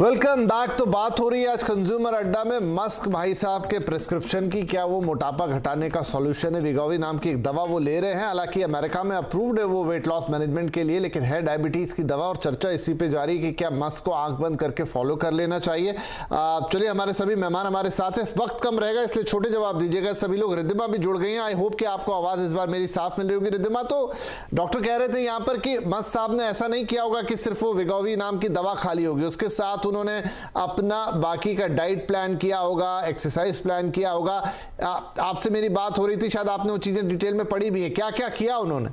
Welcome back. तो बात हो रही है आज कंज्यूमर अड्डा में मस्क भाई साहब के प्रिस्क्रिप्शन की। क्या वो मोटापा घटाने का सॉल्यूशन है? वीगॉवी नाम की एक दवा वो ले रहे हैं, हालांकि अमेरिका में अप्रूव्ड है वो वेट लॉस मैनेजमेंट के लिए, लेकिन है डायबिटीज की दवा और चर्चा इसी पे जारी कि क्या मस्क को आंख बंद करके फॉलो कर लेना चाहिए। चलिए, हमारे सभी मेहमान हमारे साथ है, वक्त कम रहेगा इसलिए छोटे जवाब दीजिएगा सभी लोग। रिद्धिमा भी जुड़ गई हैं। आई होप कि आपको आवाज इस बार मेरी साफ मिल रही होगी। रिद्धिमा, तो डॉक्टर कह रहे थे यहाँ पर कि मस्क साहब ने ऐसा नहीं किया होगा कि सिर्फ वो वीगॉवी नाम की दवा खाली होगी, उसके साथ उन्होंने अपना बाकी का डाइट प्लान किया होगा, एक्सरसाइज प्लान किया होगा। आपसे मेरी बात हो रही थी, शायद आपने वो चीजें डिटेल में पढ़ी भी है। क्या क्या किया उन्होंने?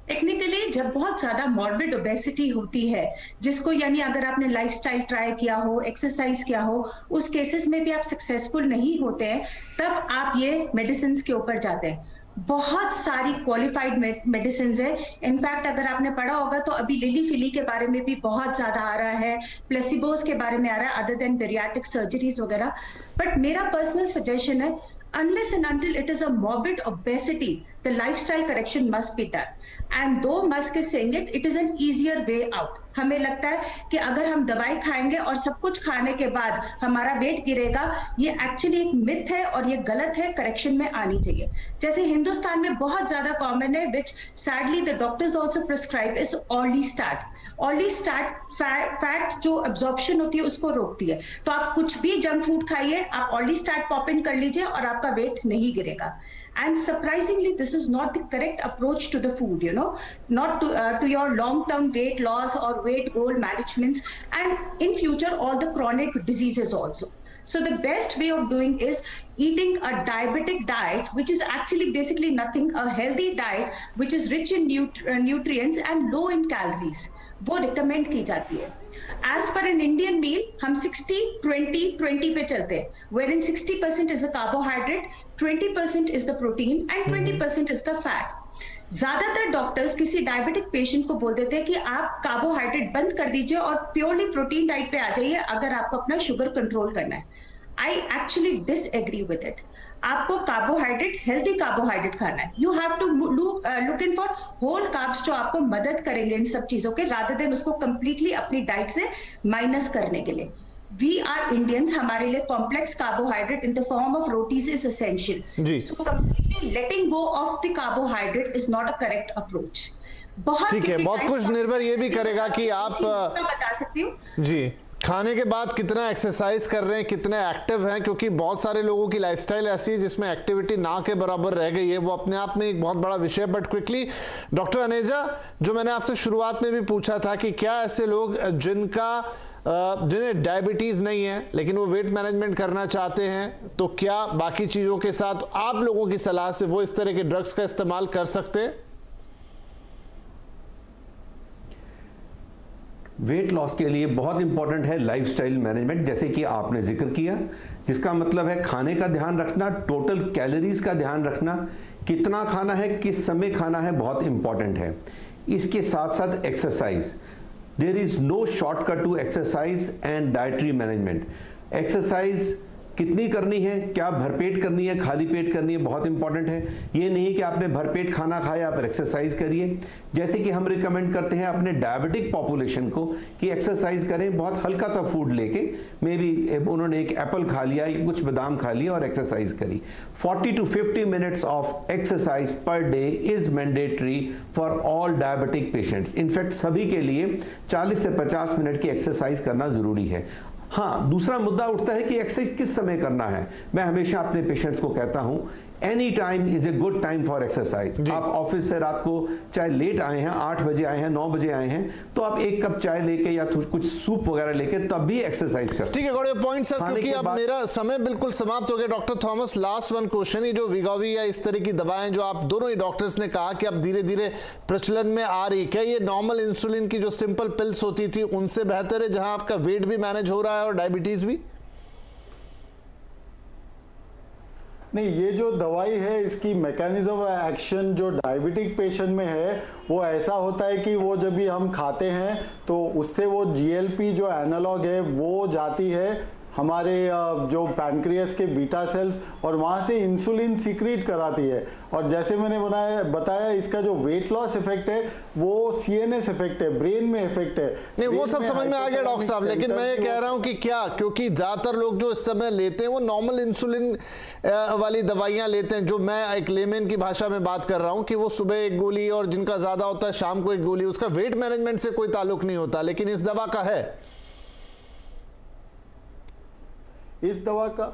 टेक्निकली जब बहुत ज्यादा मॉर्बिड ओबेसिटी होती है, जिसको यानी अगर आपने लाइफस्टाइल ट्राई किया हो, एक्सरसाइज किया हो, उस केसेस में भी आप सक्सेसफुल नहीं होते हैं, तब आप ये मेडिसिन के ऊपर जाते हैं। बहुत सारी क्वालिफाइड मेडिसिन है। इनफैक्ट अगर आपने पढ़ा होगा तो अभी लिली फिली के बारे में भी बहुत ज्यादा आ रहा है, प्लेसिबोस के बारे में आ रहा है, अदर देन बेरियाट्रिक सर्जरीज वगैरह। बट मेरा पर्सनल सजेशन है, unless and until it is a morbid obesity, the lifestyle correction must be done. And though Musk is saying it, it is an easier way out. हमें लगता है कि अगर हम दवाई खाएंगे और सब कुछ खाने के बाद हमारा वेट गिरेगा, ये एक्चुअली एक मिथ है और ये गलत है, करेक्शन में आनी चाहिए। जैसे हिंदुस्तान में बहुत ज्यादा कॉमन है, which sadly the doctors also prescribe, is orlistat. Orlistat fat जो एब्जॉर्प्शन होती है उसको रोकती है। तो आप कुछ भी जंक फूड खाइए, आप ऑर्लीस्टाट पॉप इन कर लीजिए और आपका वेट नहीं गिरेगा। And surprisingly, this is not the correct approach to the food, not to your long-term weight loss or weight goal managements, and in future all the chronic diseases also. So the best way of doing is eating a diabetic diet, which is actually basically nothing, a healthy diet which is rich in nutrients and low in calories. वो recommend की जाती है। As per an Indian मील हम 60-20-20 पे चलते हैं, where in 60% is the carbohydrate, 20% is the protein and 20% is the fat. ज्यादातर doctors किसी डायबिटिक पेशेंट को बोल देते हैं कि आप कार्बोहाइड्रेट बंद कर दीजिए और प्योरली प्रोटीन डाइट पे आ जाइए अगर आपको अपना शुगर कंट्रोल करना है। I actually disagree with it. आपको कार्बोहाइड्रेट, हेल्दी कार्बोहाइड्रेट खाना है। You have to look in for whole carbs जो आपको मदद करेंगे इन सब चीजों के, रादर देन उसको कंप्लीटली अपनी डाइट से माइनस करने के लिए। वी आर इंडियंस, हमारे लिए complex carbohydrate in the form of rotis is essential. So completely letting go of the carbohydrate is not a correct approach. बहुत ठीक है, बहुत कुछ निर्भर ये भी करेगा कि आप बता सकती हूँ जी खाने के बाद कितना एक्सरसाइज कर रहे हैं, कितने एक्टिव हैं, क्योंकि बहुत सारे लोगों की लाइफस्टाइल ऐसी है जिसमें एक्टिविटी ना के बराबर रह गई है। वो अपने आप में एक बहुत बड़ा विषय। बट क्विकली डॉक्टर अनेजा, जो मैंने आपसे शुरुआत में भी पूछा था कि क्या ऐसे लोग जिन्हें डायबिटीज नहीं है लेकिन वो वेट मैनेजमेंट करना चाहते हैं, तो क्या बाकी चीजों के साथ आप लोगों की सलाह से वो इस तरह के ड्रग्स का इस्तेमाल कर सकते हैं? वेट लॉस के लिए बहुत इंपॉर्टेंट है लाइफस्टाइल मैनेजमेंट, जैसे कि आपने जिक्र किया, जिसका मतलब है खाने का ध्यान रखना, टोटल कैलोरीज का ध्यान रखना, कितना खाना है, किस समय खाना है, बहुत इंपॉर्टेंट है। इसके साथ साथ exercise. There is no shortcut to exercise and dietary management. Exercise कितनी करनी है, क्या भरपेट करनी है, खाली पेट करनी है, बहुत इंपॉर्टेंट है। ये नहीं कि आपने भरपेट खाना खाया आप एक्सरसाइज करिए। जैसे कि हम रिकमेंड करते हैं अपने डायबिटिक पॉपुलेशन को कि एक्सरसाइज करें, बहुत हल्का सा फूड लेके, मे बी उन्होंने एक एप्पल खा लिया, कुछ बादाम खा लिया और एक्सरसाइज करी। 40 to 50 minutes of exercise per day is mandatory for all diabetic patients. In fact सभी के लिए 40 से 50 मिनट की एक्सरसाइज करना जरूरी है। हाँ, दूसरा मुद्दा उठता है कि एक्सरसाइज किस समय करना है। मैं हमेशा अपने पेशेंट्स को कहता हूं, any time is a good time for exercise. आप ऑफिस से रात को चाहे लेट आए हैं, 8 बजे आए हैं, 9 बजे आए हैं, तो आप एक कप चाय लेके या कुछ सूप वगैरह लेके तब भी एक्सरसाइज कर। ठीक है, गॉट योर पॉइंट सर, क्योंकि अब मेरा समय बिल्कुल समाप्त हो गया। Doctor Thomas, last one question, ये जो वीगॉवी या इस तरह की दवाएं जो आप दोनों ही डॉक्टर्स ने कहा कि अब धीरे धीरे प्रचलन में आ रही, क्या ये नॉर्मल इंसुलिन की जो सिंपल पिल्स होती थी उनसे बेहतर है, जहां आपका वेट भी मैनेज हो रहा है और डायबिटीज भी? नहीं, ये जो दवाई है इसकी मैकेनिज्म ऑफ एक्शन जो डायबिटिक पेशेंट में है वो ऐसा होता है कि वो जब भी हम खाते हैं तो उससे वो जीएलपी जो एनालॉग है वो जाती है हमारे जो पैनक्रियास के बीटा सेल्स और वहाँ से इंसुलिन सीक्रेट कराती है। और जैसे मैंने बताया इसका जो वेट लॉस इफेक्ट है वो CNS इफेक्ट है, ब्रेन में इफेक्ट है। नहीं, वो सब समझ में आ गया डॉक्टर साहब, लेकिन मैं ये कह रहा हूँ कि क्या, क्योंकि ज्यादातर लोग जो इस समय लेते हैं वो नॉर्मल इंसुलिन वाली दवाइयां लेते हैं, जो मैं एक लेमैन की भाषा में बात कर रहा हूं कि वो सुबह एक गोली और जिनका ज्यादा होता है शाम को एक गोली, उसका वेट मैनेजमेंट से कोई ताल्लुक नहीं होता, लेकिन इस दवा का है। इस दवा का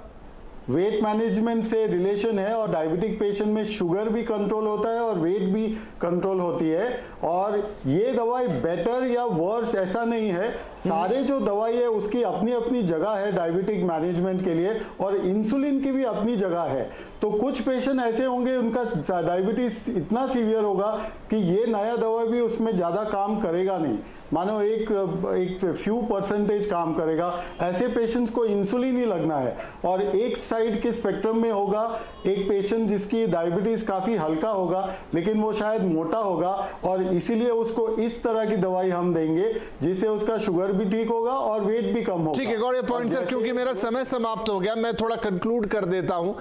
वेट मैनेजमेंट से रिलेशन है और डायबिटिक पेशेंट में शुगर भी कंट्रोल होता है और वेट भी कंट्रोल होती है। और ये दवाई बेटर या वर्स ऐसा नहीं है, सारे जो दवाई है उसकी अपनी अपनी जगह है डायबिटिक मैनेजमेंट के लिए, और इंसुलिन की भी अपनी जगह है। तो कुछ पेशेंट ऐसे होंगे उनका डायबिटीज इतना सीवियर होगा कि ये नया दवा भी उसमें ज़्यादा काम करेगा नहीं, मानो एक फ्यू परसेंटेज काम करेगा। ऐसे पेशेंट्स को इंसुलिन ही लगना है। और एक साइड के स्पेक्ट्रम में होगा एक पेशेंट जिसकी डायबिटीज काफ़ी हल्का होगा लेकिन वो शायद मोटा होगा, और इसीलिए उसको इस तरह की दवाई हम देंगे जिससे उसका शुगर भी ठीक होगा और वेट भी कम होगा। ठीक है, गौड़, ये पॉइंट सर, क्योंकि मेरा समय समाप्त हो गया, मैं थोड़ा कंक्लूड कर देता हूं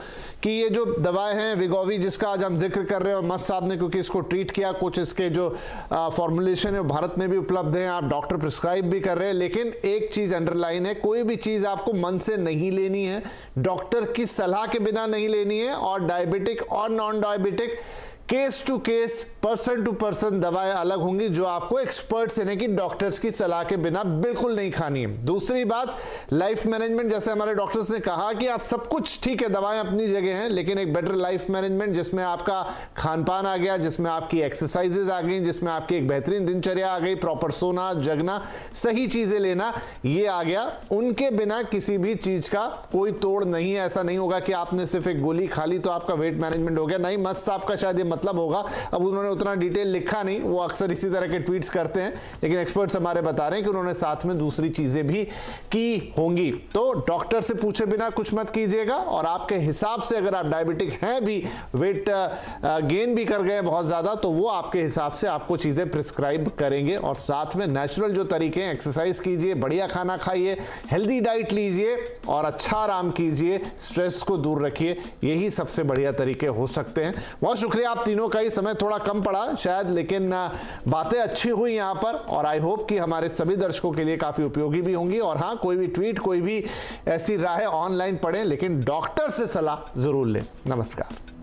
कि ये जो दवाएं हैं विगोवी जिसका आज हम जिक्र कर रहे हैं, और मस्त साहब ने क्योंकि इसको ट्रीट किया, कुछ इसके जो फॉर्मुलेशन है भारत में भी उपलब्ध है, आप डॉक्टर प्रिस्क्राइब भी कर रहे हैं, लेकिन एक चीज अंडरलाइन है, कोई भी चीज आपको मन से नहीं लेनी है, डॉक्टर की सलाह के बिना नहीं लेनी है, और डायबिटिक और non diabetic case to case, person to person दवाएं अलग होंगी जो आपको एक्सपर्ट्स यानी कि डॉक्टर्स की सलाह के बिना बिल्कुल नहीं खानी है। दूसरी बात, लाइफ मैनेजमेंट, जैसे हमारे डॉक्टर्स ने कहा कि आप सब कुछ ठीक है, दवाएं अपनी जगह हैं, लेकिन एक बेटर लाइफ मैनेजमेंट जिसमें आपका खान पान आ गया, जिसमें आपकी एक्सरसाइजेज आ गई, जिसमें आपकी एक बेहतरीन दिनचर्या आ गई, प्रॉपर सोना, जगना, सही चीजें लेना, ये आ गया, उनके बिना किसी भी चीज का कोई तोड़ नहीं है। ऐसा नहीं होगा कि आपने सिर्फ एक गोली खा ली तो आपका वेट मैनेजमेंट हो गया, नहीं, मस्त साहब का शायद ये मतलब होगा। अब उन्होंने उतना डिटेल लिखा नहीं, वो अक्सर इसी तरह के ट्वीट्स करते हैं, लेकिन एक्सपर्ट्स हमारे बता रहे हैं कि उन्होंने साथ में दूसरी चीजें भी की होंगी। तो डॉक्टर से पूछे बिना कुछ मत कीजिएगा, और आपके हिसाब से अगर आप डायबिटिक हैं भी, वेट गेन भी कर गए बहुत ज्यादा, तो वो आपके हिसाब से आपको चीजें प्रिस्क्राइब करेंगे। और साथ में नेचुरल जो तरीके हैं, एक्सरसाइज कीजिए, बढ़िया खाना खाइए, हेल्दी डाइट लीजिए और अच्छा आराम कीजिए, स्ट्रेस को दूर रखिए, यही सबसे बढ़िया तरीके हो सकते हैं। बहुत शुक्रिया आप तीनों का, समय थोड़ा कम पड़ा शायद, लेकिन बातें अच्छी हुई यहां पर, और आई होप कि हमारे सभी दर्शकों के लिए काफी उपयोगी भी होंगी। और हां, कोई भी ट्वीट, कोई भी ऐसी राय ऑनलाइन पढ़ें, लेकिन डॉक्टर से सलाह जरूर लें। नमस्कार।